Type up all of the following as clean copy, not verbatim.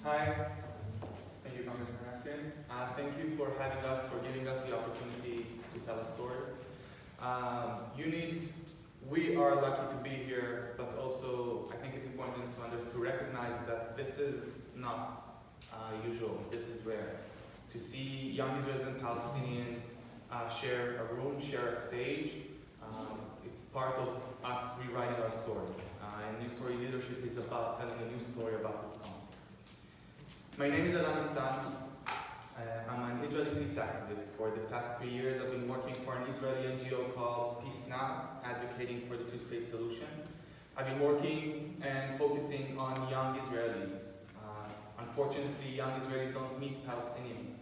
Hi, thank you, Congressman Raskin. Thank you for having us, for giving us the opportunity to tell a story. We are lucky to be here, but also I think it's important to recognize that this is not usual. This is rare. To see young Israelis and Palestinians share a room, share a stage, it's part of us rewriting our story. And New Story Leadership is about telling a new story about this conflict. My name is Eran Nissan. I'm an Israeli peace activist. For the past 3 years, I've been working for an Israeli NGO called Peace Now, advocating for the two-state solution. I've been working and focusing on young Israelis. Unfortunately, young Israelis don't meet Palestinians.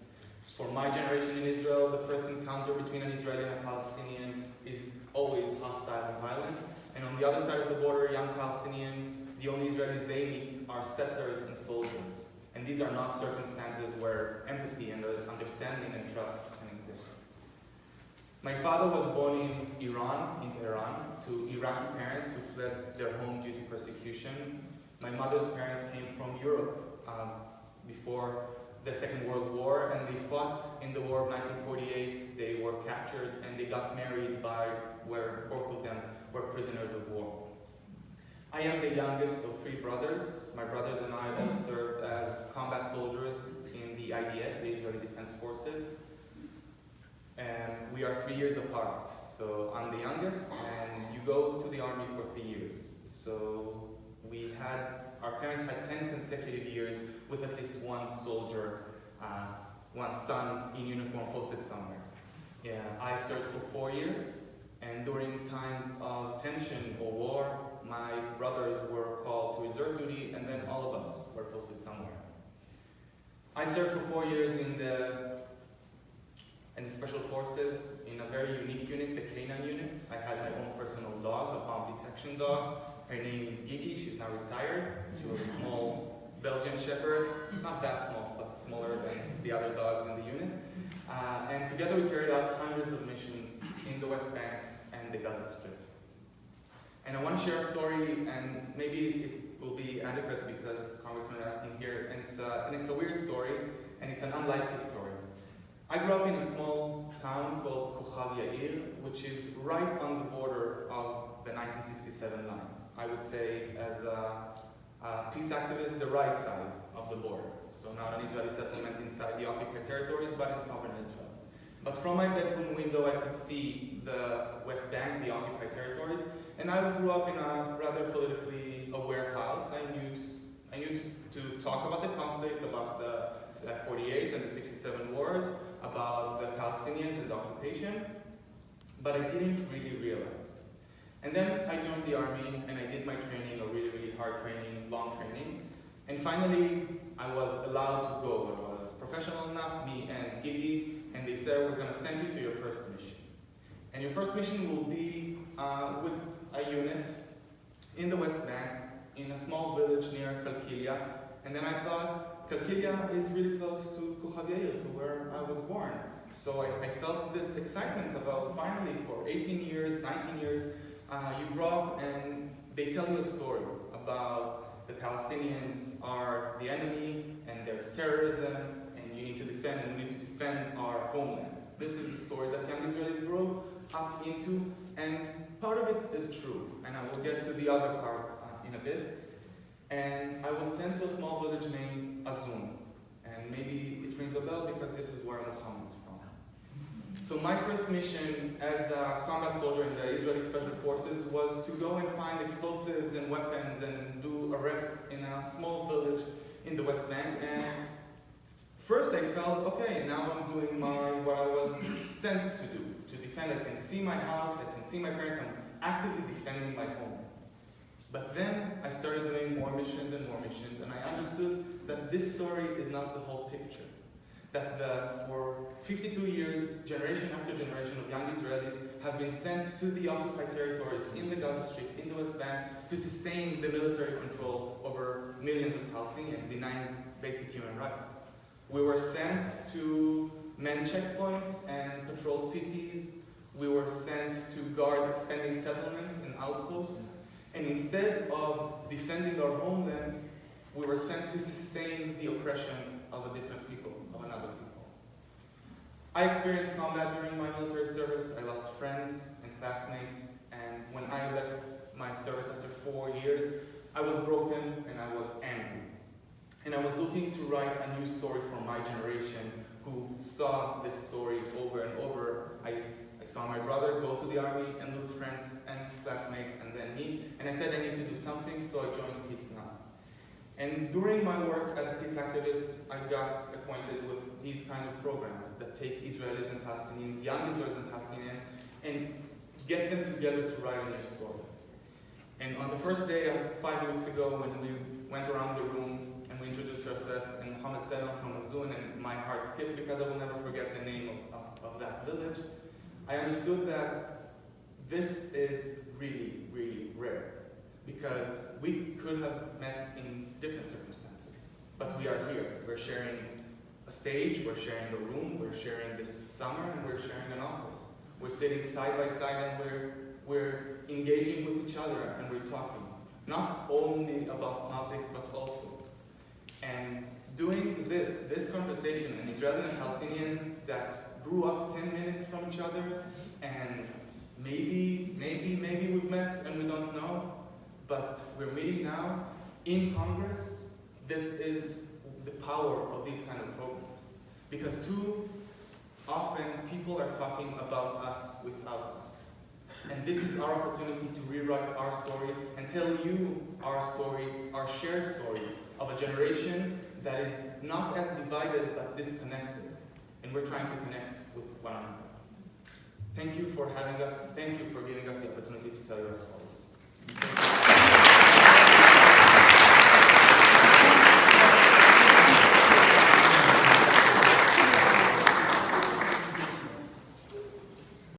For my generation in Israel, the first encounter between an Israeli and a Palestinian is always hostile and violent. And on the other side of the border, young Palestinians, the only Israelis they meet are settlers and soldiers. And these are not circumstances where empathy and understanding and trust can exist. My father was born in Iran, in Tehran, to Iraqi parents who fled their home due to persecution. My mother's parents came from Europe before the Second World War, and they fought in the war of 1948. They were captured and they got married where both of them were prisoners of war. I am the youngest of 3 brothers. My brothers and I all served as combat soldiers in the IDF, the Israeli Defense Forces. And we are 3 years apart. So I'm the youngest, and you go to the army for 3 years. So our parents had 10 consecutive years with at least one soldier, one son in uniform posted somewhere. Yeah, I served for 4 years, and during times of tension or war, my brothers were called to reserve duty, and then all of us were posted somewhere. I served for 4 years in the Special Forces in a very unique unit, the Canine unit. I had my own personal dog, a bomb detection dog. Her name is Gigi. She's now retired. She was a small Belgian Shepherd, not that small, but smaller than the other dogs in the unit. And together we carried out hundreds of missions in the West Bank and the Gaza Strip. And I want to share a story, and maybe it will be adequate because Congressman is asking here, and it's a weird story, and it's an unlikely story. I grew up in a small town called Kochav Yair, which is right on the border of the 1967 line. I would say, as a peace activist, the right side of the border. So not an Israeli settlement inside the occupied territories, but in sovereign Israel. But from my bedroom window, I could see the West Bank, the occupied territories, and I grew up in a rather politically aware house. I knew to talk about the conflict, about the 48 and the 67 wars, about the Palestinians and the occupation, but I didn't really realize. And then I joined the army and I did my training, a really, really hard training, long training, and finally I was allowed to go. I was professional enough, me and Gigi, and they said, we're going to send you to your first mission. And your first mission will be with a unit in the West Bank, in a small village near Kalkilia. And then I thought, Kalkilia is really close to Kochav Yair, to where I was born. So I felt this excitement about finally, for 18 years, 19 years, you grow up and they tell you a story about the Palestinians are the enemy and there's terrorism and you need to defend and we need to defend our homeland. This is the story that young Israelis grow up into, and part of it is true, and I will get to the other part in a bit. And I was sent to a small village named Azun, and maybe it rings a bell because this is where Muhammad is from. So my first mission as a combat soldier in the Israeli Special Forces was to go and find explosives and weapons and do arrests in a small village in the West Bank. And first I felt, okay, now I'm doing what I was sent to do, to defend. I can see my house, I can see my parents, I'm actively defending my home. But then I started doing more missions, and I understood that this story is not the whole picture. That for 52 years, generation after generation of young Israelis have been sent to the occupied territories in the Gaza Strip, in the West Bank, to sustain the military control over millions of Palestinians, denying basic human rights. We were sent to man checkpoints and patrol cities. We were sent to guard expanding settlements and outposts. And instead of defending our homeland, We were sent to sustain the oppression of a different people, of another people. I experienced combat during my military service. I lost friends and classmates, and when I left my service after 4 years, I was broken and I was angry. And I was looking to write a new story for my generation who saw this story over and over. I saw my brother go to the army and lose friends and classmates, and then me. And I said I need to do something, so I joined Peace Now. And during my work as a peace activist, I got acquainted with these kind of programs that take Israelis and Palestinians, young Israelis and Palestinians, and get them together to write a new story. And on the first day, 5 weeks ago, when we went around the room and we introduced ourselves, and Mohammed said I'm from Azun, and my heart skipped because I will never forget the name of that village, I understood that this is really, really rare. Because we could have met in different circumstances, but we are here. We're sharing a stage, we're sharing a room, we're sharing this summer, and we're sharing an office. We're sitting side by side, and we're engaging with each other, and we're talking. Not only about politics, but also. And doing this conversation, an Israeli and Palestinian that grew up 10 minutes from each other, and maybe we've met and we don't know, but we're meeting now in Congress. This is the power of these kind of programs. Because too often people are talking about us without us. And this is our opportunity to rewrite our story and tell you our story, our shared story of a generation that is not as divided but disconnected. And we're trying to connect with one another. Thank you for having us. Thank you for giving us the opportunity to tell your stories.